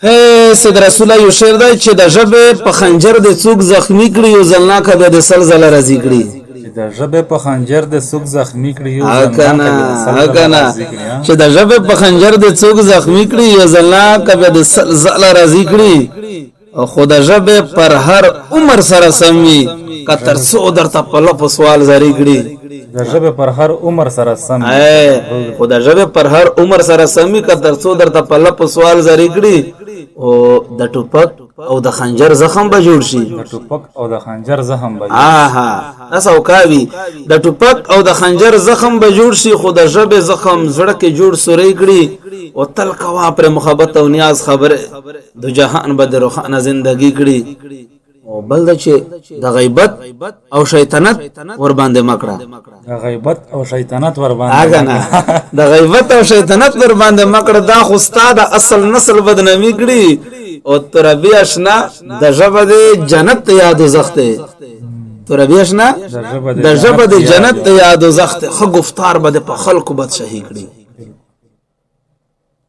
ہے سید رسول یو شعر دی چې د ژبې په خنجر د څوک زخمی کړي یو ځلناکه به د سلزله راضي کړي چې د ژبې په خنجر د څوک زخمی کړي یو ځلناکه چې د ژبې په خنجر د څوک زخمی کړي یو ځلناکه به د سلزله راضي کړي او خود ژبې پر هر عمر سره سمي کتر څو درته په لپ سوال زری کړي د ژبې پر هر عمر سره سم خود ژبې پر هر عمر سره سمي کتر څو درته په لپ سوال زری کړي او د ټوپک او د خنجر زخم به جوړ شي د ټوپک او د خنجر زخم به اسو کاوي د ټوپک او د خنجر زخم به جوړ شي خو د ژبې زخم زړه کې جوړ سوري کړي او تل کوا پر محبت او نیاز خبره د جهان به د روخانه زندگی کړي او بل د چې د غیبت او شیطنت ور باندې مکړه د غیبت او شیطنت ور باندې د غیبت او شیطنت ور باندې مکړه دا خو استاد اصل نسل بدنامي کړي او تربی آشنا د ژبه د جنت یاد زخته تربی آشنا د ژبه د جنت یاد زخته خو گفتار بده په خلکو بد شهي کړي